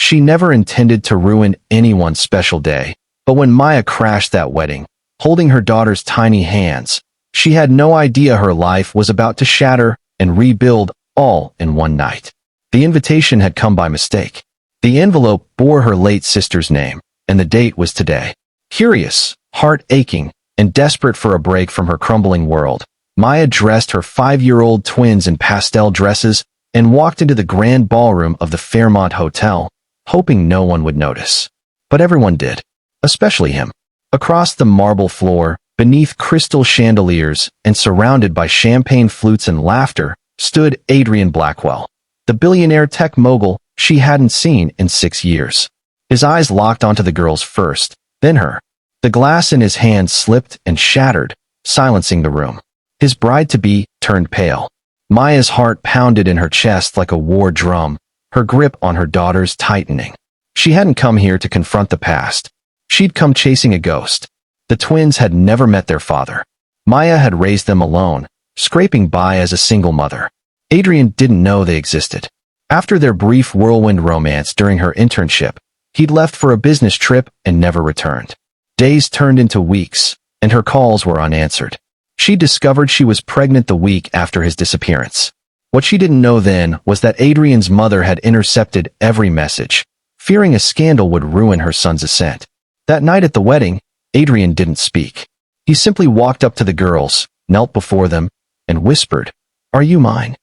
She never intended to ruin anyone's special day, but when Maya crashed that wedding, holding her daughter's tiny hands, she had no idea her life was about to shatter and rebuild all in one night. The invitation had come by mistake. The envelope bore her late sister's name, and the date was today. Curious, heart aching, and desperate for a break from her crumbling world, Maya dressed her 5-year-old twins in pastel dresses and walked into the grand ballroom of the Fairmont Hotel, hoping no one would notice. But everyone did, especially him. Across the marble floor, beneath crystal chandeliers and surrounded by champagne flutes and laughter, stood Adrian Blackwell, the billionaire tech mogul she hadn't seen in 6 years. His eyes locked onto the girls first, then her. The glass in his hand slipped and shattered, silencing the room. His bride-to-be turned pale. Maya's heart pounded in her chest like a war drum, her grip on her daughters tightening. She hadn't come here to confront the past. She'd come chasing a ghost. The twins had never met their father. Maya had raised them alone, scraping by as a single mother. Adrian didn't know they existed. After their brief whirlwind romance during her internship, he'd left for a business trip and never returned. Days turned into weeks, and her calls were unanswered. She discovered she was pregnant the week after his disappearance. What she didn't know then was that Adrian's mother had intercepted every message, fearing a scandal would ruin her son's ascent. That night at the wedding, Adrian didn't speak. He simply walked up to the girls, knelt before them, and whispered, "Are you mine?"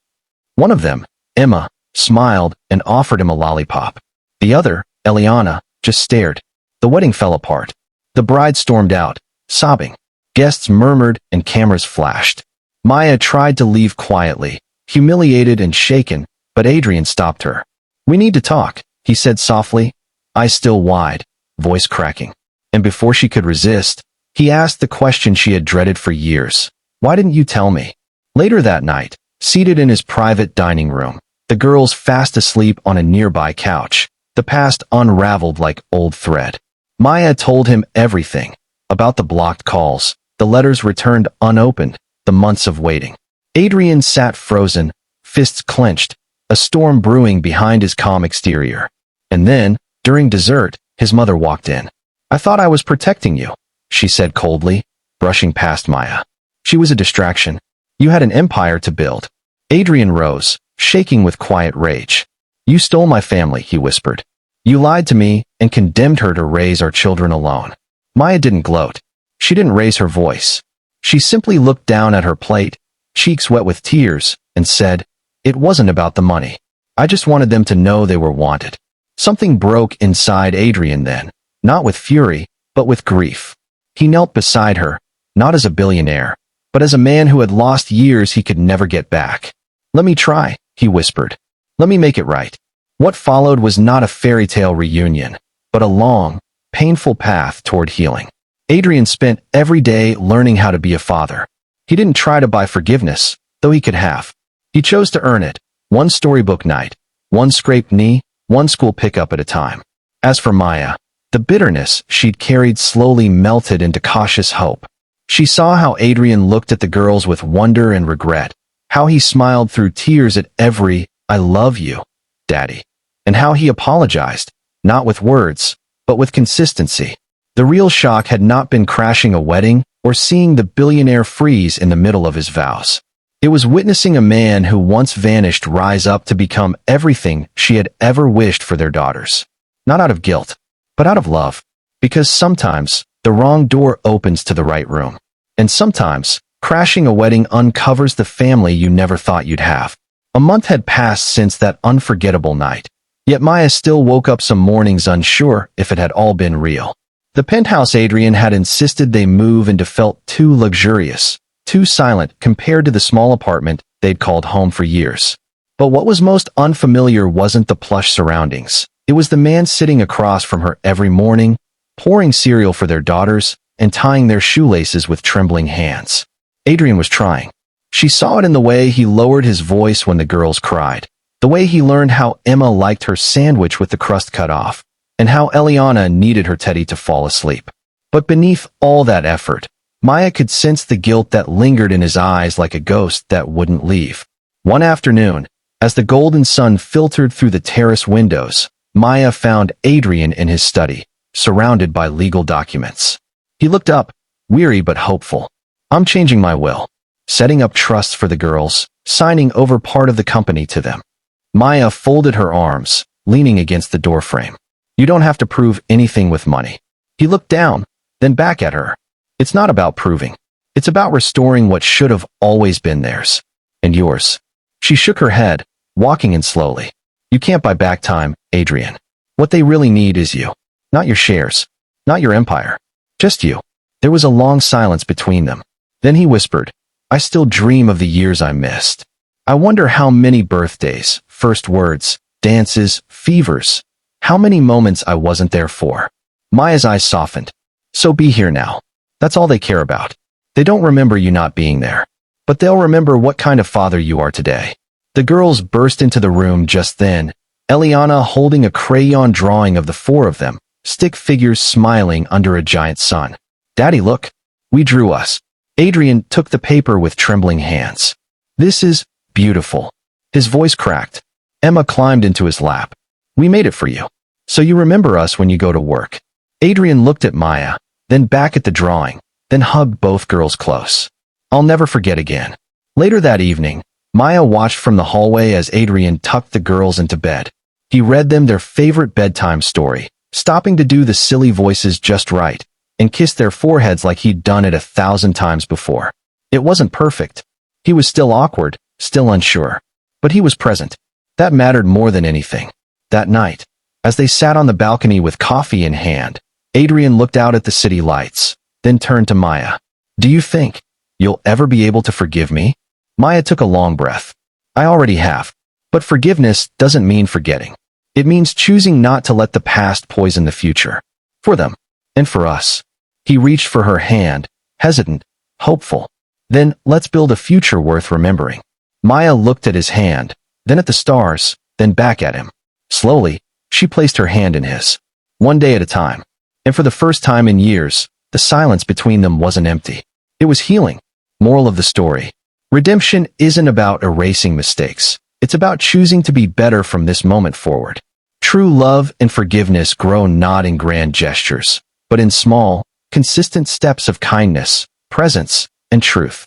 One of them, Emma, smiled and offered him a lollipop. The other, Eliana, just stared. The wedding fell apart. The bride stormed out, sobbing. Guests murmured and cameras flashed. Maya tried to leave quietly, humiliated and shaken, but Adrian stopped her. "We need to talk," he said softly, eyes still wide, voice cracking. And before she could resist, he asked the question she had dreaded for years. "Why didn't you tell me?" Later that night, seated in his private dining room, the girls fast asleep on a nearby couch, the past unraveled like old thread. Maya told him everything, about the blocked calls, the letters returned unopened, the months of waiting. Adrian sat frozen, fists clenched, a storm brewing behind his calm exterior. And then, during dessert, his mother walked in. "I thought I was protecting you," she said coldly, brushing past Maya. "She was a distraction. You had an empire to build." Adrian rose, shaking with quiet rage. "You stole my family," he whispered. "You lied to me and condemned her to raise our children alone." Maya didn't gloat. She didn't raise her voice. She simply looked down at her plate, cheeks wet with tears, and said, "It wasn't about the money. I just wanted them to know they were wanted." Something broke inside Adrian then, not with fury, but with grief. He knelt beside her, not as a billionaire, but as a man who had lost years he could never get back. "Let me try," he whispered. "Let me make it right." What followed was not a fairy tale reunion, but a long, painful path toward healing. Adrian spent every day learning how to be a father. He didn't try to buy forgiveness, though he could have. He chose to earn it, one storybook night, one scraped knee, one school pickup at a time. As for Maya, the bitterness she'd carried slowly melted into cautious hope. She saw how Adrian looked at the girls with wonder and regret, how he smiled through tears at every "I love you, Daddy," and how he apologized, not with words, but with consistency. The real shock had not been crashing a wedding or seeing the billionaire freeze in the middle of his vows. It was witnessing a man who once vanished rise up to become everything she had ever wished for their daughters. Not out of guilt, but out of love. Because sometimes, the wrong door opens to the right room. And sometimes, crashing a wedding uncovers the family you never thought you'd have. A month had passed since that unforgettable night. Yet Maya still woke up some mornings unsure if it had all been real. The penthouse Adrian had insisted they move into felt too luxurious, too silent compared to the small apartment they'd called home for years. But what was most unfamiliar wasn't the plush surroundings. It was the man sitting across from her every morning, pouring cereal for their daughters, and tying their shoelaces with trembling hands. Adrian was trying. She saw it in the way he lowered his voice when the girls cried, the way he learned how Emma liked her sandwich with the crust cut off, and how Eliana needed her teddy to fall asleep. But beneath all that effort, Maya could sense the guilt that lingered in his eyes like a ghost that wouldn't leave. One afternoon, as the golden sun filtered through the terrace windows, Maya found Adrian in his study, surrounded by legal documents. He looked up, weary but hopeful. I'm changing my will, setting up trusts for the girls, signing over part of the company to them. Maya folded her arms, leaning against the doorframe. You don't have to prove anything with money. He looked down, then back at her. It's not about proving. It's about restoring what should have always been theirs. And yours. She shook her head, walking in slowly. You can't buy back time, Adrian. What they really need is you. Not your shares. Not your empire. Just you. There was a long silence between them. Then he whispered, I still dream of the years I missed. I wonder how many birthdays, first words, dances, fevers. How many moments I wasn't there for. Maya's eyes softened. So be here now. That's all they care about. They don't remember you not being there. But they'll remember what kind of father you are today. The girls burst into the room just then, Eliana holding a crayon drawing of the four of them, stick figures smiling under a giant sun. Daddy, look. We drew us. Adrian took the paper with trembling hands. This is beautiful. His voice cracked. Emma climbed into his lap. We made it for you. So you remember us when you go to work. Adrian looked at Maya, then back at the drawing, then hugged both girls close. I'll never forget again. Later that evening, Maya watched from the hallway as Adrian tucked the girls into bed. He read them their favorite bedtime story, stopping to do the silly voices just right, and kissed their foreheads like he'd done it 1,000 times before. It wasn't perfect. He was still awkward, still unsure. But he was present. That mattered more than anything. That night, as they sat on the balcony with coffee in hand, Adrian looked out at the city lights, then turned to Maya. Do you think you'll ever be able to forgive me? Maya took a long breath. I already have. But forgiveness doesn't mean forgetting. It means choosing not to let the past poison the future. For them. And for us. He reached for her hand, hesitant, hopeful. Then, let's build a future worth remembering. Maya looked at his hand, then at the stars, then back at him. Slowly, she placed her hand in his. One day at a time. And for the first time in years, the silence between them wasn't empty. It was healing. Moral of the story. Redemption isn't about erasing mistakes. It's about choosing to be better from this moment forward. True love and forgiveness grow not in grand gestures, but in small, consistent steps of kindness, presence, and truth.